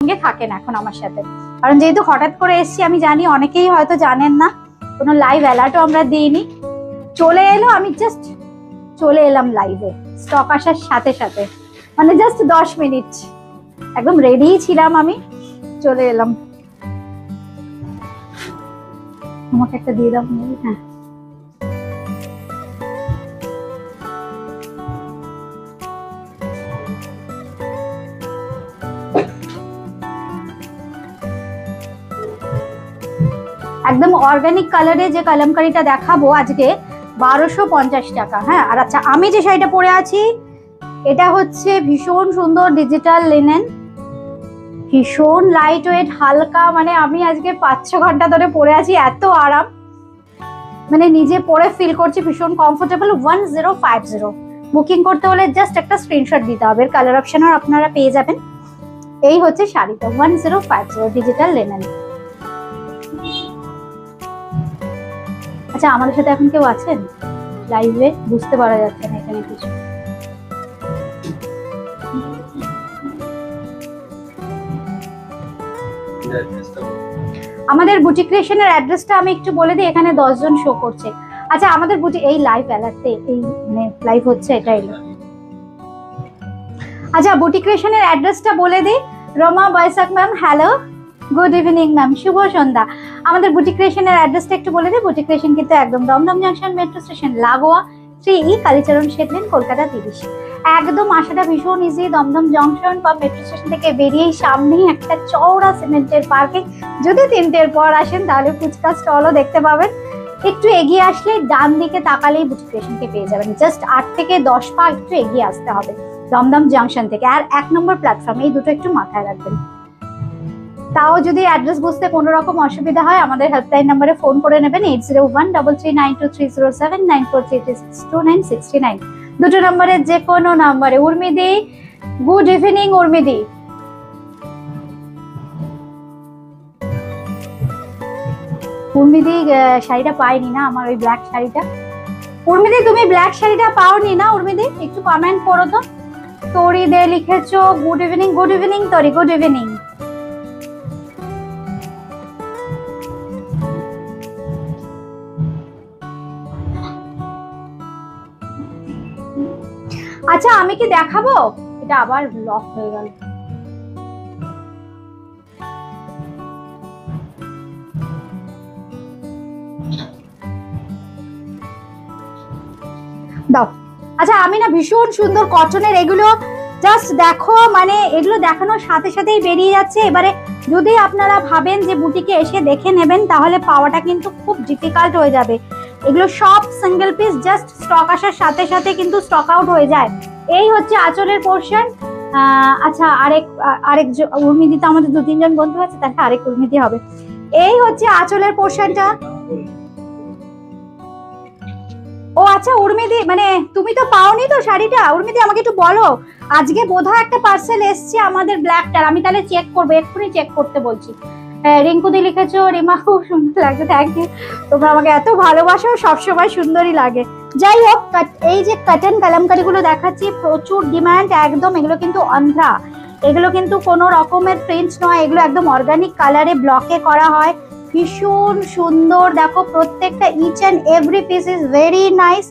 সঙ্গে থাকেন এখন আমার সাথে, কারণ যেহেতু হঠাৎ করে এসছি আমি জানি অনেকেই হয়তো জানেন না, কোনো লাইভ অ্যালার্টও আমরা দিইনি। চলে এলো, আমি জাস্ট চলে এলাম লাইভে স্টক আসার সাথে সাথে, মানে জাস্ট 10 মিনিট একদম রেডি ছিলাম, আমি চলে এলাম। আমাকে একটা দিয়ে দাও। হ্যাঁ, একদম অর্গানিক কালারে যে কলমকারিটা দেখাবো আজকে 1250 টাকা। হ্যাঁ, আর আচ্ছা আমি যে শাড়িটা পরে আছি এটা হচ্ছে ভীষণ সুন্দর ডিজিটাল লিনেন, ভীষণ লাইট ওয়েট, হালকা, মানে আমি আজকে 5-6 ঘন্টা ধরে পরে আছি, এত আরাম, মানে নিজে পরে ফিল করছি ভীষণ কমফোর্টেবল। 1050 বুকিং করতে হলে জাস্ট একটা স্ক্রিনশট দিতে হবে, কালার অপশনও আপনারা পেয়ে যাবেন। এই হচ্ছে শাড়িটা 1050 ডিজিটাল লিনেন। আচ্ছা আমাদের সাথে এখন কেউ আছেন লাইভে? বুঝতে পারা যাচ্ছে না এখানে কিছু। আমাদের বুটিক ক্রিয়েশনের অ্যাড্রেসটা আমি একটু বলে দিই, এখানে 10 জন শো করছে। আচ্ছা আমাদের বুটিক এই লাইভ অ্যালার্টে এই মানে লাইভ হচ্ছে এটা এলো। আচ্ছা বুটিক ক্রিয়েশনের অ্যাড্রেসটা বলে দিই। Rama Baishakh ma'am, hello, good evening ma'am, শুভ সন্ধ্যা। আমাদের বুটিক ক্রিয়েশনের অ্যাড্রেসটা একটু বলে দিই। বুটিক ক্রিয়েশন কিন্তু একদম দমদম জাংশন মেট্রো স্টেশন লাগোয়া, 3E Kalicharan shade lane, Kolkata 30। একদম আসাটা ভীষণ ইজি, দমদম জংশন বা মেট্রো স্টেশন থেকে বেরিয়েই সামনেই একটা চওড়া সিমেন্টের পার্কিং। যদি 3টের পর আসেন তাহলে ফুচকা স্টলও দেখতে পাবেন। একটু এগিয়ে আসলে ডান দিকে তাকালেই বুটিক ক্রিয়েশনকে পেয়ে যাবেন। জাস্ট 8 থেকে 10 পা একটু এগিয়ে আসতে হবে দমদম জাংশন থেকে, আর 1 নম্বর প্ল্যাটফর্ম, এই দুটো একটু মাথায় রাখবেন। তাও যদি অ্যাড্রেস বুঝতে কোনো রকম অসুবিধা হয় আমাদের হেল্পলাইন নাম্বারে ফোন করে নেবেন 801339230794362969। দুটো নাম্বারে যে কোনো নাম্বারে। উর্মিদি, গুড ইভিনিং উর্মিদি। উর্মিদি শাড়িটা পাইনি না, আমার ওই ব্ল্যাক শাড়িটা। উর্মিদি তুমি ব্ল্যাক শাড়িটা পাওনি না উর্মিদি? একটু কমেন্ট করো তো। তোরি দে লিখেছো গুড ইভিনিং, গুড ইভিনিং তোরি, গুড ইভিনিং। আচ্ছা আমি কি দেখাবো? এটা আবার লক হয়ে গেল। দাও। আচ্ছা আমি না ভীষণ সুন্দর কটনের এগুলো জাস্ট দেখো, মানে এগুলো দেখানোর সাথে সাথেই বেরিয়ে যাচ্ছে। এবারে যদি আপনারা ভাবেন যে বুটিকে এসে দেখে নেবেন তাহলে পাওয়াটা কিন্তু খুব ডিফিকাল্ট হয়ে যাবে। এগুলো সব সিঙ্গেল পিস, জাস্ট স্টক আসার সাথে সাথে কিন্তু স্টক আউট হয়ে যায়। এই হচ্ছে আঁচলের পোর্শন। আচ্ছা আরেক উর্মিদি তো আমাদের 2-3 জন বন্ধু আছে, তাহলে আরেক উর্মিদি হবে। এই হচ্ছে আঁচলের পোর্শনটা। ও আচ্ছা উর্মিদি, মানে তুমি তো পাওনি তো শাড়িটা? উর্মিদি আমাকে একটু বলো, আজকে বোধহয় একটা পার্সেল এসছে আমাদের ব্ল্যাকটার, আমি তাহলে চেক করবো, এক্ষুনি চেক করতে বলছি। রিঙ্কুদি লিখেছো, রিমা খুব সুন্দর লাগছে, থ্যাংক ইউ। তোমরা আমাকে এত ভালোবাসো, সবসময় সুন্দরই লাগে। যাই হোক, এই যে কাটন কালামকারি গুলো দেখাচ্ছি প্রচুর ডিমান্ড একদম। এগুলো কিন্তু অন্ধ্রা, এগুলো কিন্তু কোনো রকমের প্রিন্ট নয়, এগুলো একদম অর্গানিক কালারে ব্লকে করা হয়, ভীষণ সুন্দর। দেখো প্রত্যেকটা each and every piece is very nice.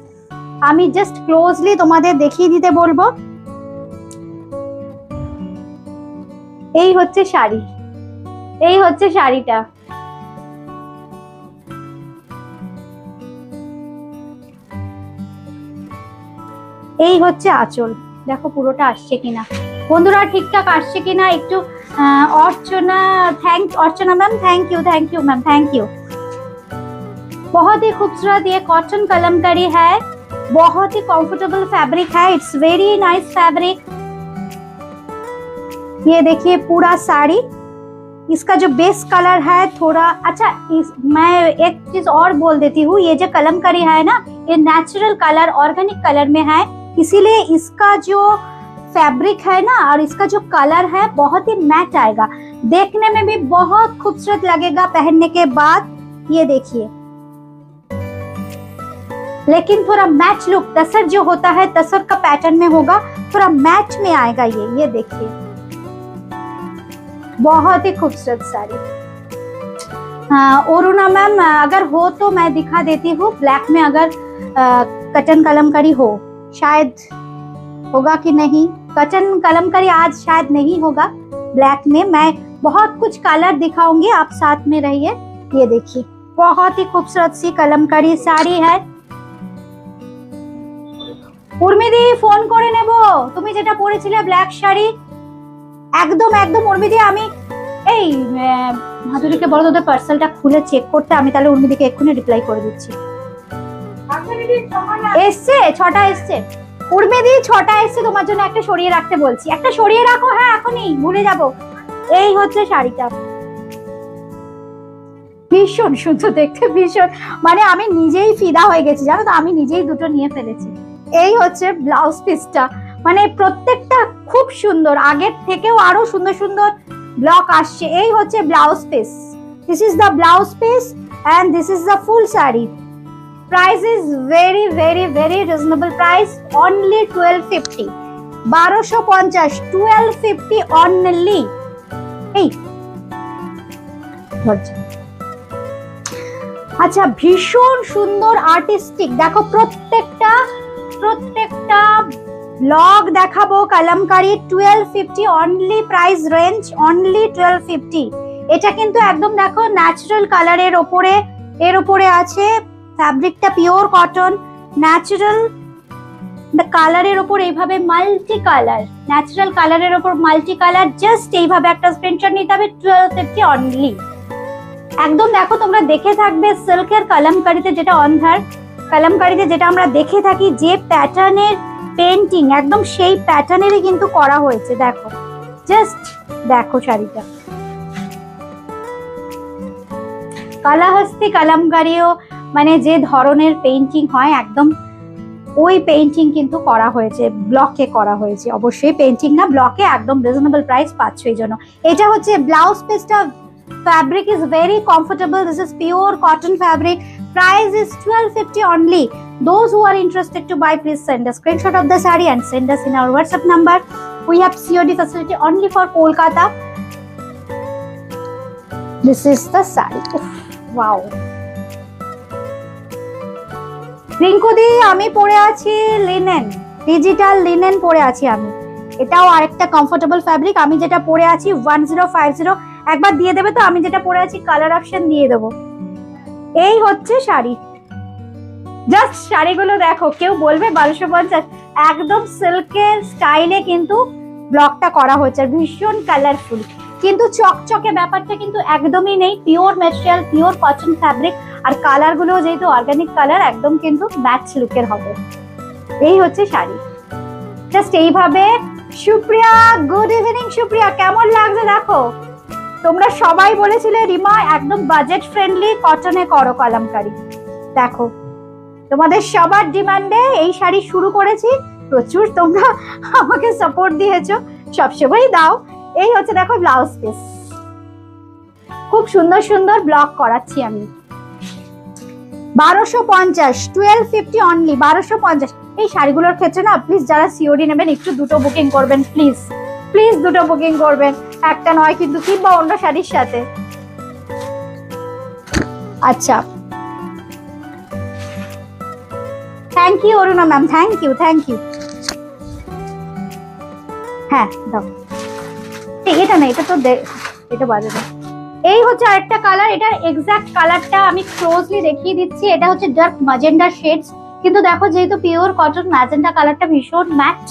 আমি জাস্ট ক্লোজলি তোমাদের দেখিয়ে দিতে বলবো। এই হচ্ছে শাড়ি, এই হচ্ছে শাড়িটা। এই হচ্ছে আঁচল, দেখো পুরোটা আসছে কিনা বন্ধুরা, ঠিকঠাক আসছে কিনা একটু। Archana, Archana ma'am thank you ma'am, thank you. बहुत ही खूबसूरत ये कॉटन कलमकारी है, बहुत ही कंफर्टेबल फैब्रिक है, इट्स वेरी नाइस फैब्रिक। ये देखिए पूरा साड़ी, इसका जो बेस कलर है थोड़ा अच्छा। मैं एक चीज और बोल देती हूँ, ये जो कलमकारी है ना, ये नेचुरल कलर ऑर्गेनिक कलर में है, इसीलिए इसका जो फैब्रिक है ना और इसका जो कलर है बहुत ही मैट आएगा, देखने में भी बहुत खूबसूरत लगेगा पहनने के बाद। ये देखिए, लेकिन थोड़ा मैच लुक, तसर जो होता है तसर का पैटर्न में होगा, थोड़ा मैच में आएगा ये देखिए। बहुत ही खूबसूरत साड़ी। अरुणा मैम अगर हो तो मैं दिखा देती हूँ ब्लैक में, अगर कटन कलमकारी हो, शायद होगा कि नहीं। कटन कलमकारी आज शायद नहीं होगा ब्लैक में। मैं बहुत कुछ कलर दिखाऊंगी, आप साथ में रहिए। ये देखिए बहुत ही खूबसूरत सी कलमकारी साड़ी है। उर्मिदी फोन করে নেব, তুমি যেটা পরেছিলে ব্ল্যাক শাড়ি, একদম একদম উর্মিদি। আমি এই মাধুরীকে বলো তোদের পার্সেলটা খুলে চেক করতে, আমি তাহলে উর্মিদিকে এক্ষুনি রিপ্লাই করে দিচ্ছি। এসছে 6টা এসছে উর্মিদি, 6টা এসছে তোমার জন্য। একটা সরিয়ে রাখতে বলছি, একটা সরিয়ে রাখো। হ্যাঁ এখনই ভুলে যাব। এই হচ্ছে শাড়িটা, ভীষণ সুন্দর দেখতে, ভীষণ, মানে আমি নিজেই ফিদা হয়ে গেছি জানো তো, আমি নিজেই দুটো নিয়ে ফেলেছি। এই হচ্ছে ব্লাউজ পিসটা, মানে প্রত্যেকটা খুব সুন্দর, আগের থেকেও আরো সুন্দর সুন্দর ব্লক আসছে। এই হচ্ছে blouse piece, this is the blouse piece and this is the full sari. Price is very very very reasonable price, only 1250, 1250, 1250 only. এই আচ্ছা, ভীষণ সুন্দর আর্টিস্টিক, দেখো প্রত্যেকটা ব্লগ দেখাবো Kalamkari. 1250 only price range, only 1250। এটা কিন্তু একদম দেখো ন্যাচারাল কালারের ওপরে, এর উপরে আছে ফ্যাব্রিকটা পিওর কটন, ন্যাচারাল কালারের ওপর এইভাবে মাল্টি কালার, ন্যাচারাল কালারের ওপর মাল্টি কালার। জাস্ট এইভাবে একটা স্ক্রিনশট নিতে হবে, 1250 অনলি। একদম দেখো তোমরা দেখে থাকবে সিল্কের কলমকারিতে, যেটা অন্ধার কলমকারিতে যেটা আমরা দেখে থাকি, যে প্যাটার্নের পেন্টিং একদম সেই প্যাটার্নেরই কিন্তু করা হয়েছে। দেখো জাস্ট দেখো শাড়িটা, কালাহস্তি কলমকারিও মানে যে ধরনের পেন্টিং হয় একদম ওই পেন্টিং কিন্তু করা হয়েছে, ব্লকে করা হয়েছে। অবশ্যই পেন্টিং না, ব্লকে একদম রিজনেবল প্রাইস পাচ্ছ। এই জন্য এটা হচ্ছে ব্লাউজ পিসটা। Fabric is very comfortable. This is pure cotton fabric. Price is 1250 only. Those who are interested to buy, please send a screenshot of the saree and send us in our WhatsApp number. We have COD facility only for Kolkata. This is the saree. Wow. Rinku দি আমি পরে আছি linen, digital linen পরে আছি আমি। এটাও আরেকটা comfortable fabric. আমি যেটা পরে আছি 1050, একবার দিয়ে দেবে তো? আমি যেটা পরে আছি কালার অপশন দিয়ে দেবো। এই হচ্ছে শাড়ি, জাস্ট শাড়িগুলো দেখো, কেউ বলবে 1250, একদম সিল্কের স্টাইলে কিন্তু ব্লকটা করা হয়েছে, ভীষণ কালারফুল। কিন্তু চকচকে ব্যাপারটা কিন্তু একদমই নেই, pure material, pure cotton fabric. আর কালার গুলো যেহেতু অর্গানিক কালার, একদম কিন্তু ম্যাচ লুকের হবে। এই হচ্ছে শাড়ি, জাস্ট এইভাবে। সুপ্রিয়া, গুড ইভিনিং সুপ্রিয়া, কেমন লাগছে দেখো? তোমরা সবাই বলেছিলে রিমা একদম বাজেট ফ্রেন্ডলি কটনে করো কলমকারি। দেখো তোমাদের সবার ডিমান্ডে এই শাড়ি শুরু করেছি, প্রচুর তোমরা আমাকে সাপোর্ট দিয়েছো, সবসময়ই দাও। এই হচ্ছে দেখো ব্লাউজ পিস, খুব সুন্দর সুন্দর ব্লক করাচ্ছি আমি। 1250, 1250 অনলি, 1250। এই শাড়িগুলোর ক্ষেত্রে না প্লিজ যারা সিওডি নেবেন একটু দুটো বুকিং করবেন প্লিজ, প্লিজ দুটো বুকিং করবেন, একটা নয় কিন্তু, কিংবা অন্য শাড়ির সাথে। আচ্ছা, thank you Aruna ma'am, thank you, thank you. হ্যাঁ দাও, এটা না, এটা তো এটা বাজে না। এই হচ্ছে আরেকটা কালার, এটার এক্সাক্ট কালারটা আমি ক্লোজলি দেখিয়ে দিচ্ছি। এটা হচ্ছে ডার্ক ম্যাজেন্ডা শেডস, কিন্তু দেখো যেহেতু পিওর কটন, ম্যাজেন্ডা কালারটা ভীষণ ম্যাচ।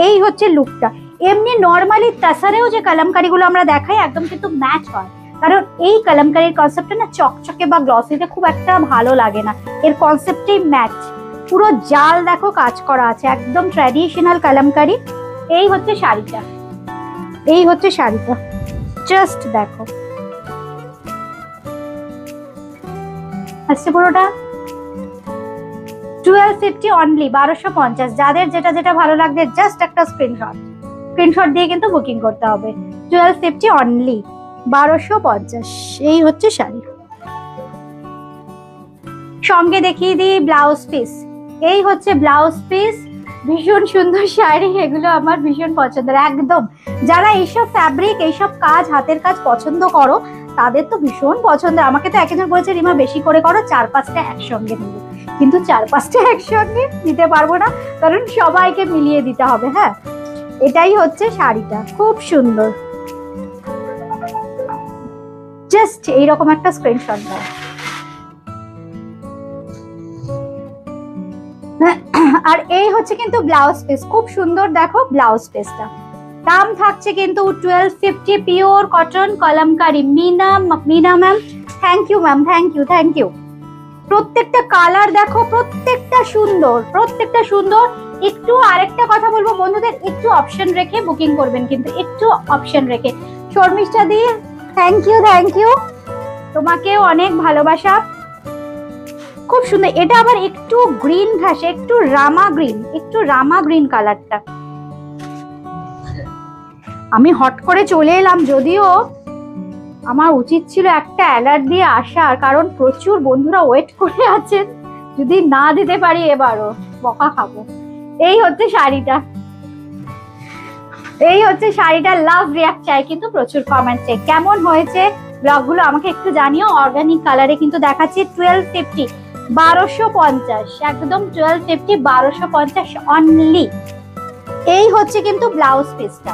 এই হচ্ছে লুকটা। এমনি নর্মালি তাসারেও যে কলমকারিগুলো আমরা দেখাই একদম কিন্তু ম্যাচ হয়, কারণ এই কলমকারির কনসেপ্টটা না চকচকে বা গ্লসিতে খুব একটা ভালো লাগে না, এর কনসেপ্টেই ম্যাচ। পুরো জাল দেখো কাজ করা আছে, একদম ট্র্যাডিশনাল কলমকারি। এই হচ্ছে শাড়িটা, এই হচ্ছে শাড়িটা, জাস্ট দেখো আসছে পুরোটা। 1250 অনলি, 1250। যাদের যেটা যেটা ভালো লাগবে জাস্ট একটা স্ক্রিনশট দিয়ে কিন্তু বুকিং করতে হবে। 1250 অনলি, 1250। এই হচ্ছে শাড়ি। সঙ্গে দেখিয়ে দিই ব্লাউজ পিস। এই হচ্ছে ব্লাউজ পিস, ভীষণ সুন্দর শাড়ি, এগুলো আমার ভীষণ পছন্দের একদম। যারা এইসব ফ্যাব্রিক, এইসব কাজ, হাতের কাজ পছন্দ করো তাদের তো ভীষণ পছন্দের। আমাকে তো একজন বলেছে রিমা বেশি করে করো, 4-5টা একসঙ্গে নিব, কিন্তু 4-5টা একসঙ্গে নিতে পারবো না, কারণ সবাইকে মিলিয়ে দিতে হবে। হ্যাঁ, এটাই হচ্ছে শাড়িটা, খুব সুন্দর। জাস্ট এইরকম একটা স্ক্রিনশট দাও। আর এই হচ্ছে কিন্তু ব্লাউজ পিস, খুব সুন্দর দেখো ব্লাউজ পিসটা। দাম থাকছে কিন্তু 1250, pure cotton Kalamkari. Meena ma'am, thank you ma'am, thank you. প্রত্যেকটা কালার দেখো, প্রত্যেকটা সুন্দর, প্রত্যেকটা সুন্দর। একটু আরেকটা কথা বলবো বন্ধুদের, একটু অপশন রেখে বুকিং করবেন, কিন্তু একটু অপশন রেখে। শর্মিষ্ঠা দি, থ্যাংক ইউ, তোমাকে অনেক ভালোবাসা। খুব সুন্দর। এটা আবার একটু গ্রিন ঘাসে, একটু রামা গ্রিন কালারটা। আমি হট করে চলে এলাম, যদিও আমার উচিত ছিল একটা অ্যালার্ট দিয়ে আসার, কারণ প্রচুর বন্ধুরা ওয়েট করে আছেন। যদি না দিতে পারি এবারও বকা খাবো। এই হচ্ছে শাড়িটা, লাভ রিয়াক্ট চাই কিন্তু প্রচুর কমেন্ট চাই। কেমন হয়েছে ব্লগগুলো আমাকে একটু জানিও। অর্গানিক কালারে কিন্তু দেখাচ্ছি 1250, 1250, একদম 1250, 1250 অনলি। এই হচ্ছে কিন্তু ব্লাউজ পিসটা,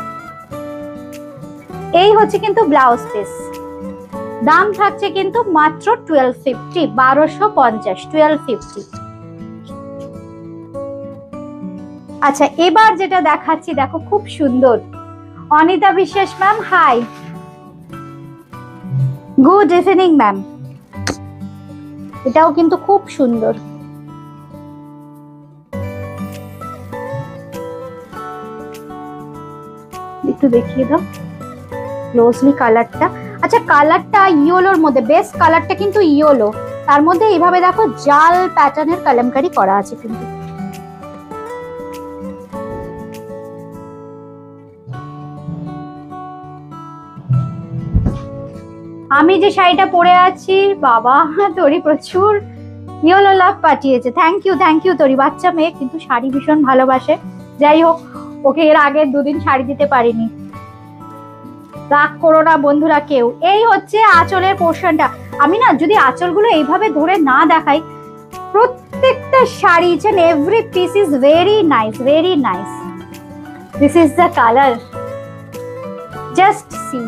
দাম থাকছে কিন্তু মাত্র 1250, 1250, 1250। আচ্ছা, এবার যেটা দেখাচ্ছি দেখো, খুব সুন্দর। Anita Biswas ma'am, hi, good evening ma'am. এটাও কিন্তু খুব সুন্দর। একটু দেখিয়ে দাও ক্লোজলি কালারটা। আচ্ছা, কালারটা ইয়েলোর মধ্যে, বেস্ট কালারটা কিন্তু ইয়েলো, তার মধ্যে এইভাবে দেখো জাল প্যাটার্নের কলমকারি করা আছে কিন্তু। আমি যে শাড়িটা পরে আছি, বাবা তোরি প্রচুর ইয়েলো লাভ পাঠিয়েছে। থ্যাংক ইউ তোরি, বাচ্চা মেয়ে কিন্তু শাড়ি ভীষণ ভালোবাসে। যাই হোক, ওকে এর আগে 2 দিন শাড়ি দিতে পারিনি, রাগ করো না বন্ধুরা কেউ। এই হচ্ছে আঁচলের পোর্শনটা। আমি না যদি আঁচলগুলো এইভাবে ধরে না দেখাই, প্রত্যেকটা sari each and every piece is very nice, very nice. This is the colour, just see.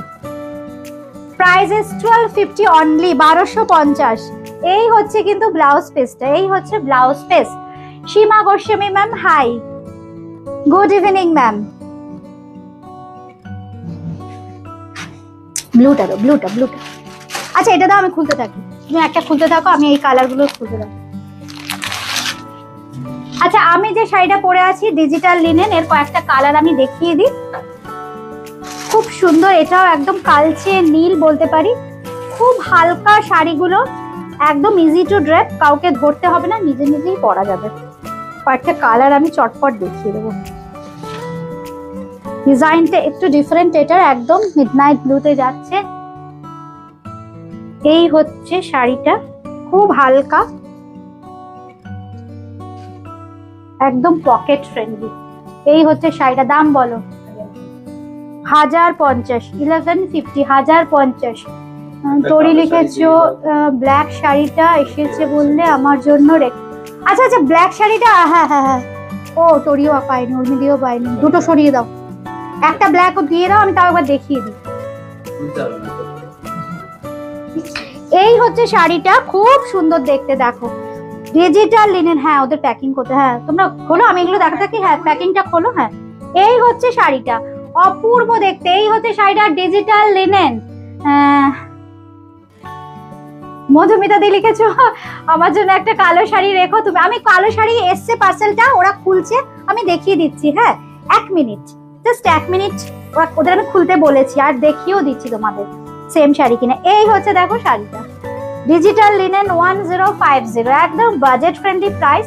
Price is 1250 only, 1250। এই হচ্ছে কিন্তু ব্লাউজ পিসটা, এই হচ্ছে blouse piece. Seema Goswami ma'am, hi, good evening ma'am. ব্লুটা। আচ্ছা, এটা দাও, আমি খুলতে থাকি, তুমি একটা খুলতে থাকো, আমি এই কালারগুলো খুলতে থাকি। আচ্ছা, আমি যে শাড়িটা পরে আছি ডিজিটাল লিনেন, এর কয়েকটা কালার আমি দেখিয়ে দিই। খুব সুন্দর, এটাও একদম কালচে নীল বলতে পারি। খুব হালকা শাড়িগুলো, একদম ইজি টু ড্রেপ, কাউকে ধরতে হবে না, নিজে নিজেই পরা যাবে। কয়েকটা কালার আমি চটপট দেখিয়ে দেবো। ডিজাইনটা একটু ডিফারেন্ট, এটার একদম মিডনাইট ব্লুতে যাচ্ছে। এই হচ্ছে শাড়িটা, খুব হালকা, একদম পকেট ফ্রেন্ডলি। এই হচ্ছে শাড়িটা, দাম বলো। 1050, 1150, 1050। তোরি লিখেছো ব্ল্যাক শাড়িটা এসেছে বললে আমার জন্য আচ্ছা, ব্ল্যাক শাড়িটা, হ্যাঁ, ও তোরিও পাইনি, উর্মিদিও পাইনি, দুটো সরিয়ে দাও, একটা ব্ল্যাক দিয়ে দাও, আমি তাও একবার দেখিয়ে দিই। এই হচ্ছে শাড়িটা, খুব সুন্দর দেখতে, দেখো ডিজিটাল লিনেন। হ্যাঁ, ওদের প্যাকিং করতে, হ্যাঁ তোমরা খোলো, আমি এগুলো দেখা থাকি। হ্যাঁ, প্যাকিংটা খোলো। হ্যাঁ, এই হচ্ছে শাড়িটা, অপূর্ব দেখতে। এই হচ্ছে শাড়িটা, ডিজিটাল লিনেন। মধুমিতা দি লিখেছো আমার জন্য একটা কালো শাড়ি রেখো তুমি। আমি কালো শাড়ি এসছে, পার্সেলটা ওরা খুলছে, আমি দেখিয়ে দিচ্ছি। হ্যাঁ, 1 মিনিট, জাস্ট 1 মিনিট, ওদের আমি খুলতে বলেছি, আর দেখিয়েও দিচ্ছি তোমাদের সেম শাড়ি কিনা। এই হচ্ছে দেখো শাড়িটা, ডিজিটাল লিনেন 1050, একদম বাজেট ফ্রেন্ডলি প্রাইস।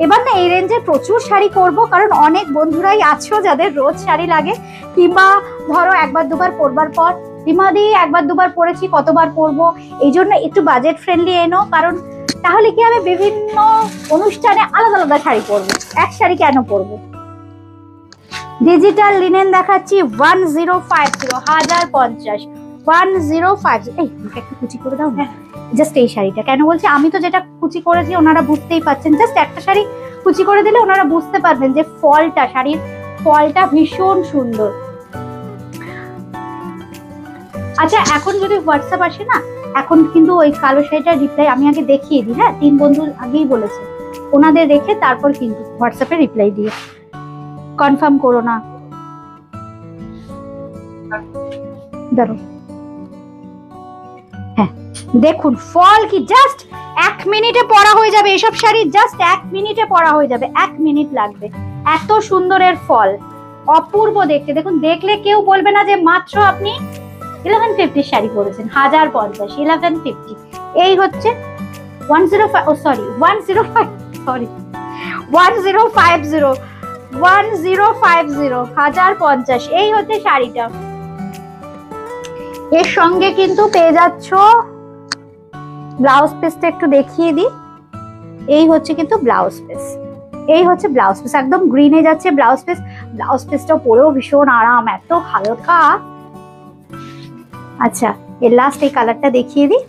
এবার না এই রেঞ্জে প্রচুর শাড়ি করব, কারণ অনেক বন্ধুরাই আছো যাদের রোজ শাড়ি লাগে, কিংবা ধরো একবার দুবার পরবার পর রিমাদি একবার দুবার পরেছি, কতবার পরবো, এই জন্য একটু বাজেট ফ্রেন্ডলি এনো, কারণ তাহলে কি আমি বিভিন্ন অনুষ্ঠানে আলাদা আলাদা শাড়ি পরবো, এক শাড়ি কেন পরবো। ডিজিটাল লিনেন দেখাচ্ছি 1050, 1050, 1050। এই একটু কুচি করে দাও না, জাস্ট এই শাড়িটা। কেন বলছি, আমি তো যেটা কুচি করেছি ওনারা বুঝতেই পাচ্ছেন, জাস্ট একটা শাড়ি কুচি করে দিলে ওনারা বুঝতে পারবেন যে ফলটা, শাড়ির ফলটা ভীষণ সুন্দর। আচ্ছা, এখন যদি হোয়াটসঅ্যাপ আসে না, এখন কিন্তু ওই কালো শাড়িটার রিপ্লাই আমি আগে দেখিয়ে দিই। হ্যাঁ, 3 বন্ধু আগেই বলেছে, ওনাদের রেখে তারপর কিন্তু হোয়াটসঅ্যাপে রিপ্লাই দিয়ে কনফার্ম করো না। ধরো, হ্যাঁ দেখুন ফল কি জাস্ট 1 মিনিটে পরা হয়ে যাবে। এসব শাড়ি জাস্ট 1 মিনিটে পরা হয়ে যাবে, 1 মিনিট লাগবে। এত সুন্দরের ফল, অপূর্ব দেখতে। দেখুন, দেখলে কেউ বলবে না যে মাত্র আপনি 1150 শাড়ি পরেছেন। 1050, 1150। এই হচ্ছে 105, ও সরি 105, সরি 1050, 1050, 1050। এই হচ্ছে শাড়িটা। এর সঙ্গে কিন্তু পেয়ে যাচ্ছ ব্লাউজ পিসটা, একটু দেখিয়ে দিই। এই হচ্ছে কিন্তু ব্লাউজ পিস, এই হচ্ছে ব্লাউজ পিস, একদম গ্রিনে যাচ্ছে ব্লাউজ পিস। ব্লাউজ পিসটা পরেও ভীষণ আরাম, এত হালকা। আচ্ছা, এর লাস্ট এই কালারটা দেখিয়ে দিই,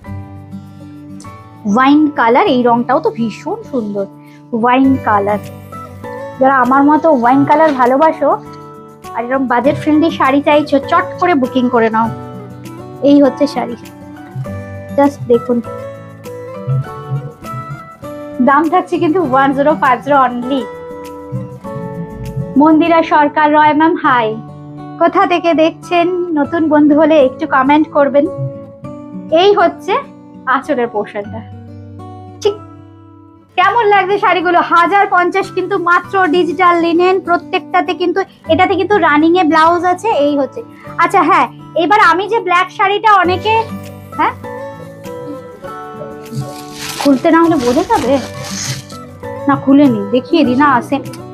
ওয়াইন কালার। এই রংটাও তো ভীষণ সুন্দর, ওয়াইন কালার। যারা আমার মতো ওয়াইন কালার ভালোবাসো আর এরকম বাজেট ফ্রেন্ডলি শাড়ি চাইছো, চট করে বুকিং করে নাও। এই হচ্ছে শাড়ি, জাস্ট দেখুন। দাম থাকছে কিন্তু 1050 অনলি। মন্দিরা সরকার রয় ম্যাম, হাই, কোথা থেকে দেখছেন? নতুন বন্ধু হলে একটু কমেন্ট করবেন। এই হচ্ছে আঁচলের পোর্শনটা, ঠিক কেমন লাগছে শাড়িগুলো? 1050 কিন্তু মাত্র। ডিজিটাল লিনেন প্রত্যেকটাতে, কিন্তু এটাতে কিন্তু রানিং এ ব্লাউজ আছে। এই হচ্ছে। আচ্ছা হ্যাঁ, এবার আমি যে ব্ল্যাক শাড়িটা অনেকে, হ্যাঁ খুলতে না হলে বোঝা যাবে না, খুলে নি, দেখিয়ে দি না,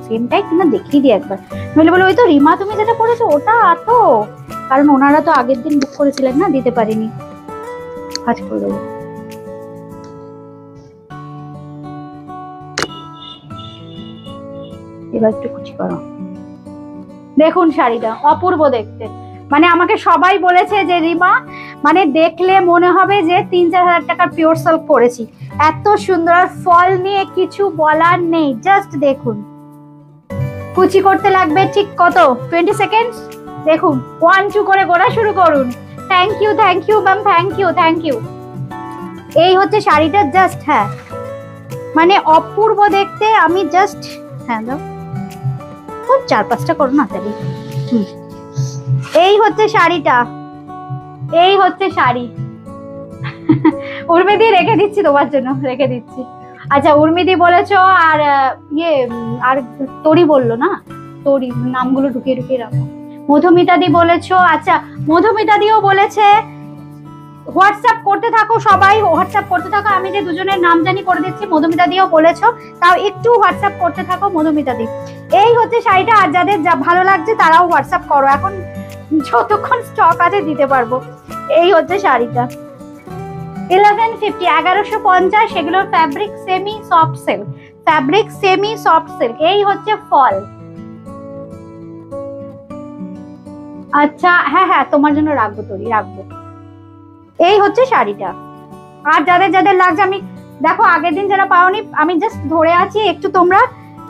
সেমটাই কিনা দেখিয়ে দিই একবার। নইলে বলে ওই তো রিমা তুমি যেটা পড়েছো ওটা তো, কারণ ওনারা তো আগের দিন বুক করেছিলেন না, দিতে পারিনি। কাজ করে দেবো। এবার একটু কুচি করো। দেখুন শাড়িটা অপূর্ব দেখতে। মানে আমাকে সবাই বলেছে যে রিমা, মানে দেখলে মনে হবে যে 3-4 হাজার টাকার পিওর সিল্ক পরেছি। এত সুন্দর, ফল নিয়ে কিছু বলার নেই। জাস্ট দেখুন, কুচি করতে লাগবে ঠিক কত, 20 সেকেন্ড। দেখুন 1-2 করে গোড়া শুরু করুন। Thank you ma'am, thank you. এই হচ্ছে শাড়িটা, জাস্ট হ্যাঁ মানে অপূর্ব দেখতে। আমি জাস্ট হ্যাঁ দাও, 4-5টা করো না তাহলে। এই হচ্ছে শাড়িটা, এই হচ্ছে শাড়ি। উর্মিদি রেখে দিচ্ছি তোমার জন্য, রেখে দিচ্ছি। আচ্ছা, উর্মিদি বলেছো, আর আর তরি বললো না, তরি নামগুলো ঢুকিয়ে ঢুকিয়ে রাখো। মধুমিতা দি বলেছো। আচ্ছা, মধুমিতা দিও বলেছে হোয়াটসঅ্যাপ করতে থাকো, সবাই হোয়াটসঅ্যাপ করতে থাকো। আমি যে দুজনের নাম জানি করে দিচ্ছি। মধুমিতা দিও বলেছো, তাও একটু হোয়াটসঅ্যাপ করতে থাকো মধুমিতা দি। এই হচ্ছে শাড়িটা, আর যাদের ভালো লাগছে তারাও হোয়াটসঅ্যাপ করো, এখন যতক্ষণ স্টক আছে দিতে পারবো। এই হচ্ছে শাড়িটা 1150, 1150। সেগুলোর fabric semi soft silk, fabric semi soft silk. এই হচ্ছে ফল। আচ্ছা হ্যাঁ হ্যাঁ, তোমার জন্য রাখবো তরি, রাখবো। এই হচ্ছে শাড়িটা। আর যাদের যাদের লাগছে, আমি দেখো আগের দিন যারা পাওনি, আমি জাস্ট ধরে আছি, একটু তোমরা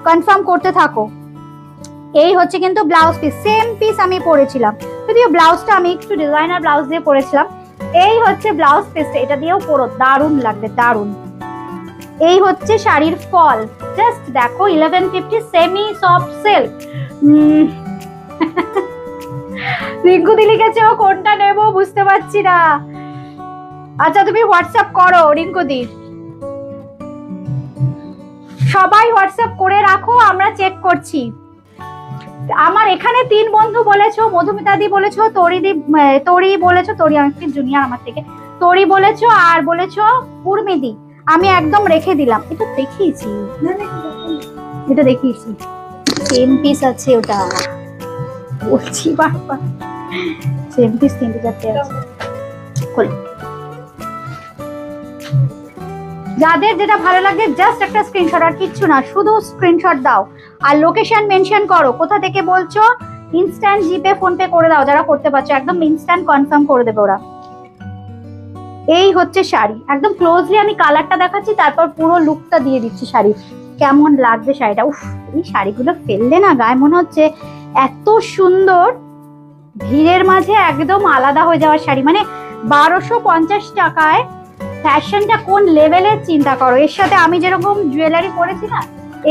কনফার্ম করতে থাকো। এই হচ্ছে কিন্তু ব্লাউজ পিস, সেম পিস আমি পরেছিলাম, যদিও ব্লাউজটা আমি একটু ডিজাইনার ব্লাউজ দিয়ে পরেছিলাম। এই হচ্ছে ব্লাউজ পিস, এটা দিয়েও পরো, দারুণ লাগবে, দারুণ। এই হচ্ছে শাড়ির ফল, জাস্ট দেখো 1150 সেমি সফট সিল্ক। রিঙ্কুদি লিখেছে ও কোনটা নেব বুঝতে পারছি না। আচ্ছা তুমি হোয়াটসঅ্যাপ করো রিঙ্কুদি, সবাই হোয়াটসঅ্যাপ করে রাখো, আমরা চেক করছি। আমার এখানে 3 বন্ধু বলেছো, মধুমিতা দি বলেছো, তরি বলেছো, তরি অনেকদিন জুনিয়র আমার থেকে, তরি বলেছো, আর বলেছো উর্মিদি। আমি একদম রেখে দিলাম। এটা দেখিয়েছি, এটা দেখিয়েছি, সেম পিস আছে ওটা, বলছি বারবার সেম পিস 3-4টে আছে। যাদের যেটা ভালো লাগে জাস্ট একটা স্ক্রিনশট, আর কিচ্ছু না, শুধু স্ক্রিনশট দাও আর লোকেশন মেনশন করো, কোথা থেকে বলছো ইনস্ট্যান্ট জিপে ফোন পে করে দাও যারা করতে পারছো, একদম ইনস্ট্যান্ট কনফার্ম করে দেবে ওরা। এই হচ্ছে শাড়ি, একদম ক্লোজলি আমি কালারটা দেখাচ্ছি, তারপর পুরো লুকটা দিয়ে দিচ্ছি শাড়ি কেমন লাগবে শাড়িটা। উফ, এই শাড়িগুলো ফেললে না গায়ে মনে হচ্ছে এত সুন্দর, ভিড়ের মাঝে একদম আলাদা হয়ে যাওয়ার শাড়ি। মানে 1250 টাকায় ফ্যাশনটা কোন লেভেলের চিন্তা করো। এর সাথে আমি যেরকম জুয়েলারি পরেছি না,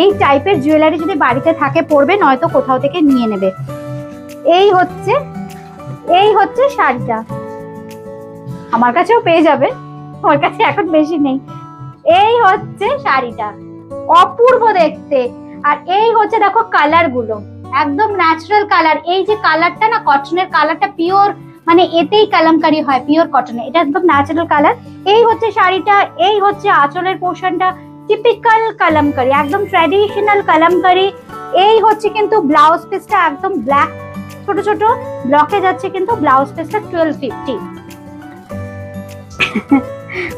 এই টাইপের জুয়েলারি যদি বাড়িতে থাকে পরবে, নয়তো কোথাও থেকে নিয়ে নেবে। এই হচ্ছে শাড়িটা, আমার কাছেও পেয়ে যাবে, আমার কাছে এখন বেশি নেই। এই হচ্ছে শাড়িটা, অপূর্ব দেখতে। আর এই হচ্ছে দেখো কালার গুলো, একদম ন্যাচারাল কালার। এই যে কালারটা না, কটনের কালারটা পিওর, মানে এতেই কালামকারি হয় পিওর কটনে, এটা একদম ন্যাচারাল কালার। এই হচ্ছে শাড়িটা, এই হচ্ছে আঁচলের পোর্শনটা, টিপিক্যাল কালামকারি, একদম ট্র্যাডিশনাল কালামকারি। এই হচ্ছে কিন্তু ব্লাউজ পিসটা একদম ব্ল্যাক, ছোট ছোট ব্লকে যাচ্ছে কিন্তু ব্লাউজ পিসটা 1250।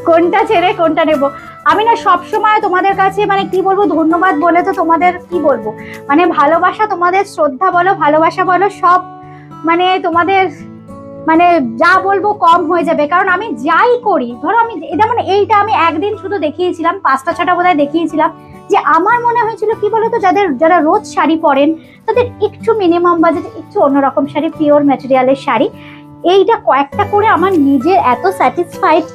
কোনটা ছেড়ে কোনটা নেব আমি না সব সময় তোমাদের কাছে মানে কি বলবো, ধন্যবাদ বলে তো তোমাদের কি বলবো, মানে ভালোবাসা, তোমাদের শ্রদ্ধা বলো, ভালোবাসা বলো, সব মানে তোমাদের মানে যা বলবো কম হয়ে যাবে। কারণ আমি যাই করি, ধরো আমি যেমন এইটা আমি একদিন শুধু দেখিয়েছিলাম, 5টা 6টা বোধহয় দেখিয়েছিলাম, যে আমার মনে হয়েছিল কি বলতো, যারা রোজ শাড়ি পরেন তাদের একটু মিনিমাম বাজেট একটু অন্যরকম শাড়ি, পিওর ম্যাটেরিয়ালের শাড়ি, এইটা কয়েকটা করে আমার নিজের এত স্যাটিসফাইড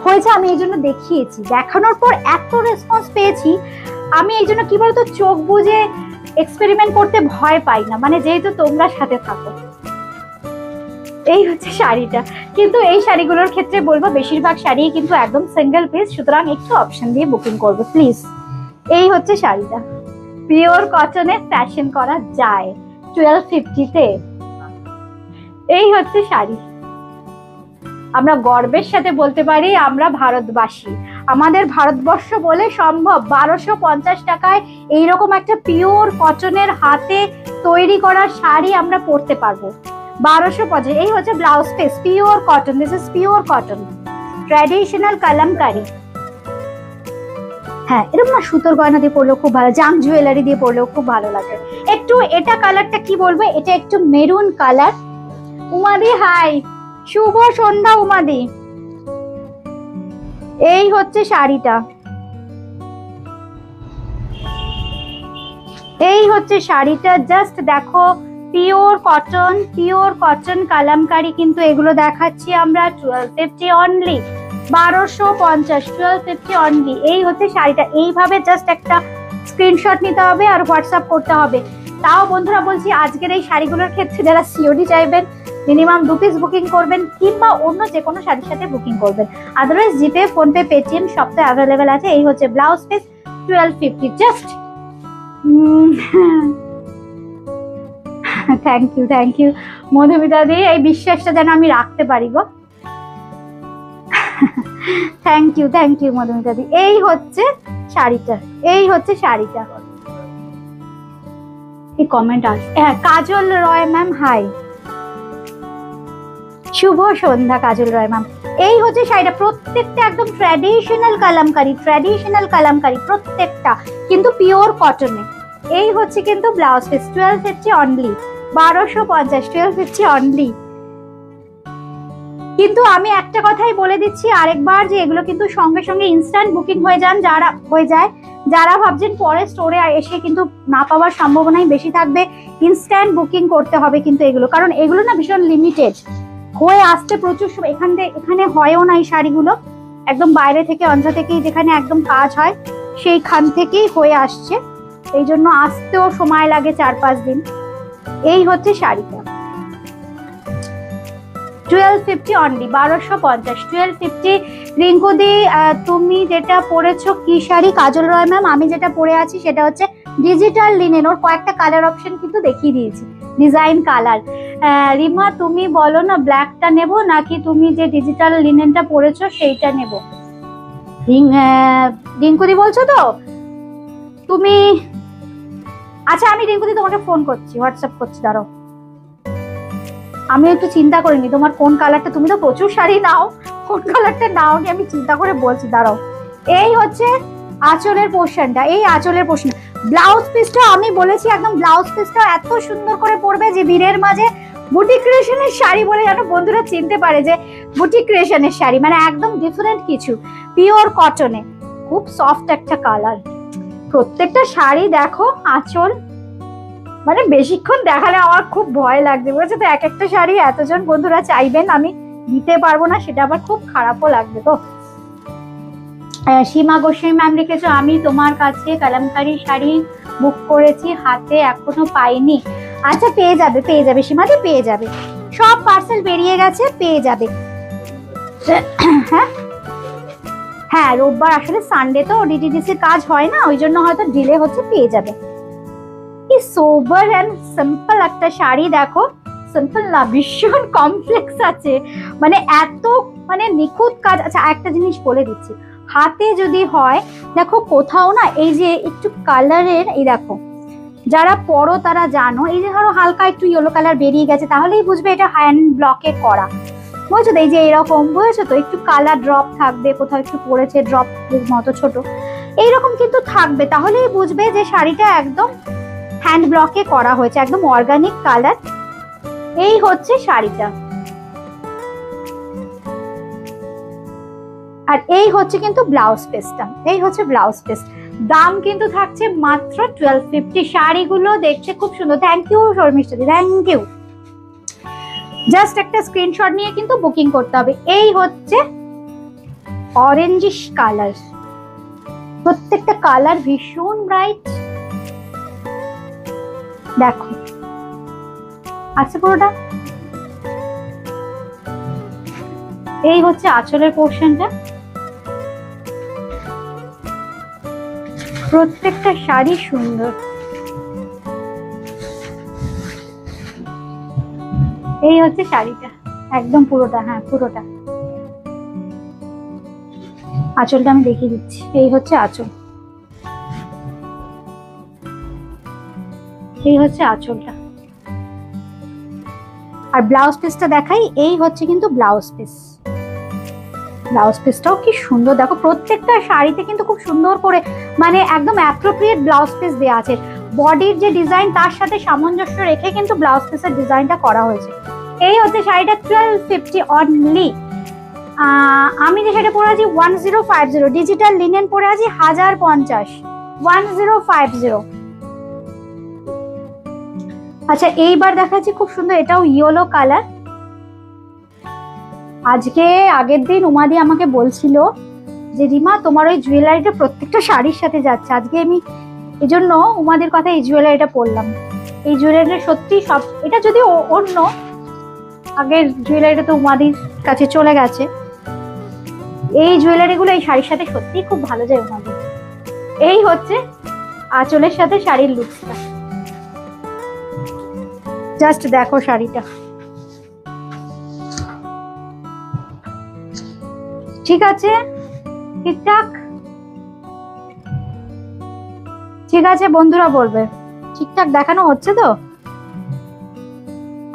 হয়েছে, আমি এই জন্য দেখিয়েছি। দেখানোর পর এত রেসপন্স পেয়েছি, আমি এই জন্য কি বলতো চোখ বুজে এক্সপেরিমেন্ট করতে ভয় পাই না, মানে যেহেতু তোমরা সাথে থাকো। এই হচ্ছে শাড়িটা, কিন্তু এই শাড়িগুলোর ক্ষেত্রে বলবো বেশিরভাগ শাড়ি কিন্তু একদম সিঙ্গেল পিস, সুতরাং একটু অপশন দিয়ে বুকিং করবো প্লিজ। এই হচ্ছে শাড়িটা, পিওর কটনে ফ্যাশন করা যায় 1250-তে। এই হচ্ছে শাড়ি, আমরা গর্বের সাথে বলতে পারি আমরা ভারতবাসী, আমাদের ভারতবর্ষ বলে সম্ভব 1250 টাকায় এইরকম একটা পিওর কটনের হাতে তৈরি করা শাড়ি আমরা পরতে পারবো। 1250। এই হচ্ছে blouse piece, pure cotton, this is pure cotton, traditional kalamkari. হ্যাঁ, এরকম না সুতোর গয়না দিয়ে পরলেও খুব ভালো, জাম জুয়েলারি দিয়ে পরলেও খুব ভালো লাগে। একটু এটা কালারটা কি বলবো, এটা একটু মেরুন কালার। উমাদি হাই, শুভ সন্ধ্যা উমাদি। এই হচ্ছে শাড়িটা, এই হচ্ছে শাড়িটা, জাস্ট দেখো পিওর কটন কালামকারি, কিন্তু এগুলো দেখাচ্ছি আমরা 1250 অনলি, 1250, 1250 অনলি। এই হচ্ছে শাড়িটা, এইভাবে জাস্ট একটা স্ক্রিনশট নিতে হবে আর হোয়াটসঅ্যাপ করতে হবে। তাও বন্ধুরা বলছি, আজকের এই শাড়িগুলোর ক্ষেত্রে যারা সিওডি চাইবেন মিনিমাম 2 পিস বুকিং করবেন, কিংবা অন্য যে কোনো শাড়ির সাথে বুকিং করবেন। আদারওয়াইজ জিপে, ফোনপে, পেটিএম সব তো অ্যাভেলেবেল আছে। এই হচ্ছে blouse piece 1250 just. Thank you Madhumita দি, এই বিশ্বাসটা যেন আমি রাখতে পারি গো। থ্যাংক ইউ মধুমিতা দি। এই হচ্ছে শাড়িটা, এই হচ্ছে শাড়িটা। এই কমেন্ট আসে, হ্যাঁ কাজল রয় ম্যাম হাই, শুভ সন্ধ্যা কাজল রয় ম্যাম। এই হচ্ছে শাড়িটা, প্রত্যেকটা একদম ট্র্যাডিশনাল কালামকারি প্রত্যেকটা, কিন্তু পিওর কটনে। এই হচ্ছে কিন্তু ব্লাউজ পিস 1250 অনলি, 1250, 1250 অনলি। কিন্তু আমি একটা কথাই বলে দিচ্ছি আরেকবার, যে এগুলো কিন্তু সঙ্গে সঙ্গে ইনস্ট্যান্ট বুকিং হয়ে যায়। যারা ভাবছেন পরে স্টোরে এসে কিন্তু না পাওয়ার সম্ভাবনাই বেশি থাকবে, ইনস্ট্যান্ট বুকিং করতে হবে কিন্তু এগুলো, কারণ এগুলো না ভীষণ লিমিটেড হয়ে আসতে প্রচুর সময়। এখানে হয়ও না এই শাড়িগুলো, একদম বাইরে থেকে অন্ধ্র থেকেই যেখানে একদম কাজ হয় সেইখান থেকেই হয়ে আসছে, এই জন্য আসতেও সময় লাগে 4-5 দিন। এই হচ্ছে শাড়িটা 1250 অনলি, 1250, 1250। রিঙ্কুদি তুমি যেটা পরেছো কি শাড়ি? কাজল রয় ম্যাম, আমি যেটা পরে আছি সেটা হচ্ছে ডিজিটাল লিনেন, ওর কয়েকটা কালার অপশন কিন্তু দেখিয়ে দিয়েছি, ডিজাইন কালার। রিমা তুমি বলো না ব্ল্যাকটা নেব নাকি তুমি যে ডিজিটাল লিনেনটা পরেছো সেইটা নেব? রিঙ্কুদি বলছো তো তুমি? আচ্ছা আমি রিঙ্কুদি তোমাকে ফোন করছি, হোয়াটসঅ্যাপ করছি, দাঁড়াও। আমি একটু চিন্তা করিনি তোমার কোন কালারটা, তুমি তো প্রচুর শাড়ি নাও, কোন কালারটা নাও আমি চিন্তা করে বলছি, দাঁড়াও। এই হচ্ছে আঁচলের পোর্শনটা, এই আঁচলের পোর্শন ব্লাউজ পিসটা আমি বলেছি একদম ব্লাউজ পিসটা এত সুন্দর করে পরবে যে বীরের মাঝে বুটিক ক্রিয়েশনের শাড়ি বলে যেন বন্ধুরা চিনতে পারে যে বুটিক ক্রিয়েশনের শাড়ি, মানে একদম ডিফারেন্ট কিছু, পিওর কটনে, খুব সফট একটা কালার। প্রত্যেকটা শাড়ি দেখো, আঁচল, মানে বেশিক্ষণ দেখালে আমার খুব ভয় লাগবে, বুঝেছো তো? এক একটা শাড়ি এতজন বন্ধুরা চাইবেন, আমি দিতে পারবো না, সেটা আবার খুব খারাপও লাগবে। তো সীমা গোস্বামী ম্যাম লিখেছো, আমি তোমার কাছে কালামকারী শাড়ি বুক করেছি, হাতে এখনো পাইনি। আচ্ছা পেয়ে যাবে, পেয়ে যাবে সীমাদি, পেয়ে যাবে, সব পার্সেল বেরিয়ে গেছে, পেয়ে যাবে। হ্যাঁ হ্যাঁ, রোববার আসলে সানডে তো ডিটিডিসির কাজ হয় না, ওই জন্য হয়তো ডিলে হচ্ছে, পেয়ে যাবে। কি সোবার এন্ড সিম্পল একটা শাড়ি দেখো, সিম্পল না, ভীষণ কমপ্লেক্স আছে, মানে এত মানে নিখুঁত কাজ। আচ্ছা একটা জিনিস বলে দিচ্ছি, হাতে যদি হয় দেখো কোথাও না এই যে একটু কালারের, এই দেখো যারা পরো তারা জানো, এই যে ধরো হালকা একটু ইয়েলো কালার বেরিয়ে গেছে, তাহলেই বুঝবে এটা হ্যান্ড ব্লকে করা, বুঝছো তো? এই যে এরকম, বুঝেছো তো? একটু কালার ড্রপ থাকবে, কোথাও একটু পড়েছে ড্রপ মতো ছোট, এইরকম কিন্তু থাকবে, তাহলেই বুঝবে যে শাড়িটা একদম হ্যান্ড ব্লকে করা হয়েছে, একদম অর্গানিক কালার। এই হচ্ছে শাড়িটা, আর এই হচ্ছে কিন্তু ব্লাউজ পিসটা, এই হচ্ছে ব্লাউজ পিস। দাম কিন্তু থাকছে মাত্র 1250। শাড়িগুলো দেখতে খুব সুন্দর। থ্যাংক ইউ শর্মিষ্ঠাদি, থ্যাংক ইউ। জাস্ট একটা স্ক্রিনশট নিয়ে কিন্তু বুকিং করতে হবে। এই হচ্ছে অরেঞ্জিশ কালার, প্রত্যেকটা কালার ভীষণ ব্রাইট, দেখো আছে পুরোটা। এই হচ্ছে আঁচলের পোর্শনটা, প্রত্যেকটা শাড়ি সুন্দর। এই হচ্ছে শাড়িটা একদম পুরোটা, হ্যাঁ পুরোটা। আঁচলটা আমি দেখিয়ে দিচ্ছি, এই হচ্ছে আঁচল, এই হচ্ছে আঁচলটা। আর ব্লাউজ পিসটা দেখাই, এই হচ্ছে কিন্তু ব্লাউজ পিস। ব্লাউজ পিসটাও কি সুন্দর দেখো, প্রত্যেকটা শাড়িতে কিন্তু খুব সুন্দর করে মানে একদম অ্যাপ্রোপ্রিয়েট ব্লাউজ পিস দেওয়া আছে। বডির যে ডিজাইন তার সাথে সামঞ্জস্য রেখে কিন্তু ব্লাউজ পিসের ডিজাইনটা করা হয়েছে। এই হচ্ছে শাড়িটা 1250 অনলি। আমি যে শাড়িটা পরে আছি 1050, ডিজিটাল লিনেন পরে আছি 1050, 1050। আচ্ছা এইবার দেখাচ্ছি খুব সুন্দর, এটাও ইয়েলো কালার। আজকে আগের দিন উমাদি আমাকে বলছিল যে রিমা তোমার ওই জুয়েলারিটা প্রত্যেকটা শাড়ির সাথে যাচ্ছে, আজকে আমি এই জন্য উমাদির কথা এই জুয়েলারিটা পরলাম। এই জুয়েলারিটা সত্যি সব, এটা যদি অন্য আগের জুয়েলারিটা তো উমাদির কাছে চলে গেছে, এই জুয়েলারিগুলো এই শাড়ির সাথে সত্যি খুব ভালো যায় উমাদি। এই হচ্ছে আঁচলের সাথে শাড়ির লুকসটা, জাস্ট দেখো শাড়িটা, ঠিক আছে? ঠিকঠাক? ঠিক আছে বন্ধুরা বলবে ঠিকঠাক দেখানো হচ্ছে তো?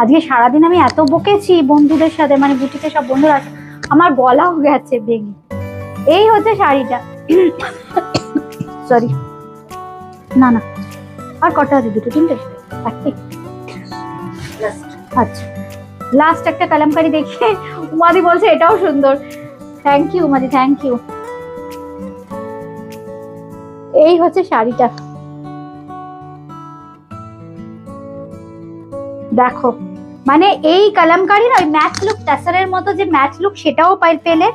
আজকে সারাদিন আমি এত বকেছি বন্ধুদের সাথে, মানে বুটিকে সব বন্ধুরা, আমার গলাও গেছে ভেঙে। এই হচ্ছে শাড়িটা, সরি না না আর কটা আছে, দুটো তিনটে, আচ্ছা লাস্ট একটা কালামকারি দেখে উমাদি বলছে এটাও সুন্দর। থ্যাংক ইউ উমাদি, থ্যাংক ইউ। এই হচ্ছে শাড়িটা, দেখো মানে এই কালামকারি না ওই ম্যাচ লুক টাসারের মতো যে ম্যাচ লুক সেটাও পেলে,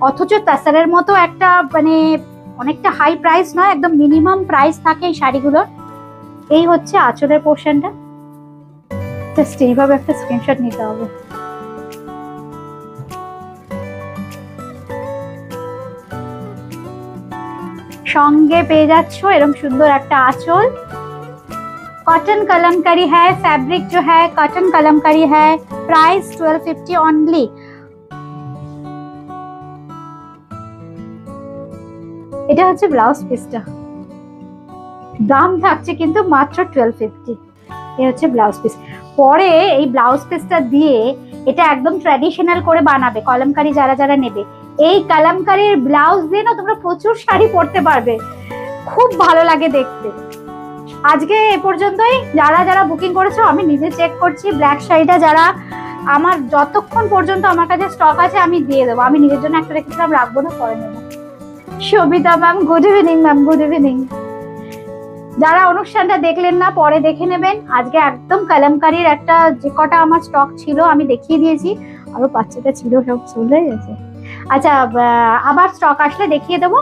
অথচ টাসারের মতো একটা মানে অনেকটা হাই প্রাইস নয়, একদম মিনিমাম প্রাইস থাকে এই শাড়িগুলোর। এই হচ্ছে আঁচলের পোর্শনটা, জাস্ট এইভাবে একটা স্ক্রিনশট নিতে হবে। সঙ্গে পেয়ে যাচ্ছ এরকম সুন্দর একটা আঁচল। कॉटन कलमकारी है, फैब्रिक जो है कॉटन कलमकारी है, प्राइस 1250 ओनली। এটা হচ্ছে ব্লাউজ পিসটা, দাম থাকছে কিন্তু মাত্র 1250। এই হচ্ছে ব্লাউজ পিস। পরে এই ব্লাউজ পিসটা দিয়ে এটা একদম ট্র্যাডিশনাল করে বানাবে কলমকারি, যারা যারা নেবে এই কলমকারির ব্লাউজ দিয়ে না তোমরা প্রচুর শাড়ি পরতে পারবে, খুব ভালো লাগে দেখতে। আজকে এ পর্যন্তই। যারা যারা বুকিং করেছো আমি নিজে চেক করছি, ব্ল্যাক শাড়িটা যারা আমার যতক্ষণ পর্যন্ত আমার কাছে স্টক আছে আমি দিয়ে দেবো। আমি নিজের জন্য একটা রেখেছিলাম, রাখবো না, পরে নেবো। Sabita ma'am good evening ma'am, good evening. যারা অনুষ্ঠানটা দেখলেন না পরে দেখে নেবেন। আজকে একদম কালামকারীর একটা যে কটা আমার স্টক ছিল আমি দেখিয়ে দিয়েছি, আরো 5-6টা ছিল, সব চলে গেছে। আচ্ছা আবার স্টক আসলে দেখিয়ে দেবো,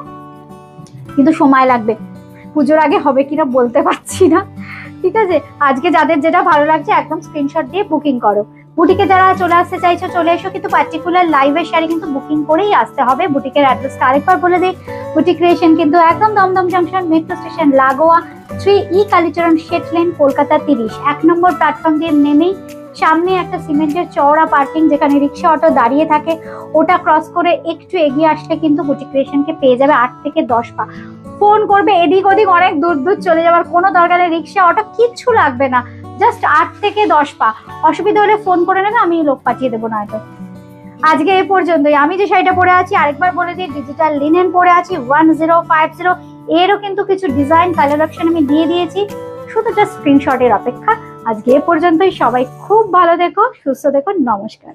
কিন্তু সময় লাগবে, পুজোর আগে হবে কিনা বলতে পারছি না। ঠিক আছে, আজকে যাদের যেটা ভালো লাগছে একদম স্ক্রিনশট দিয়ে বুকিং করো। বুটিকে যারা চলে আসতে চাইছো চলে এসো, কিন্তু পার্টিকুলার লাইভের শাড়ি কিন্তু বুকিং করেই আসতে হবে। বুটিকের অ্যাড্রেসটা আরেকবার বলে দিই, বুটিক ক্রিয়েশন কিন্তু একদম দমদম জাংশন মেট্রো স্টেশন লাগোয়া 3E কালীচরণ শেট লেন কলকাতা 30, 1 নম্বর প্ল্যাটফর্ম দিয়ে নেমেই সামনে একটা সিমেন্টের চওড়া পার্কিং যেখানে রিক্সা অটো দাঁড়িয়ে থাকে, ওটা ক্রস করে একটু এগিয়ে আসলে কিন্তু বুটিক ক্রিয়েশনকে পেয়ে যাবে। 8 থেকে 10 পা ফোন করবে, এদিক ওদিক অনেক দূর দূর চলে যাওয়ার কোনো দরকার নেই, রিক্সা অটো কিচ্ছু লাগবে না, জাস্ট 8 থেকে 10 পা। অসুবিধা হলে ফোন করে নেবে, আমি লোক পাঠিয়ে দেবো নয়তো। আজকে এই পর্যন্তই। আমি যে শাড়িটা পরে আছি আরেকবার বলে দিই, ডিজিটাল লিনেন পরে আছি 1050, এরও কিন্তু কিছু ডিজাইন কালার অপশন আমি দিয়ে দিয়েছি, শুধু জাস্ট স্ক্রিনশটের অপেক্ষা। আজকে এ পর্যন্তই। সবাই খুব ভালো থেকো, সুস্থ থেকো, নমস্কার।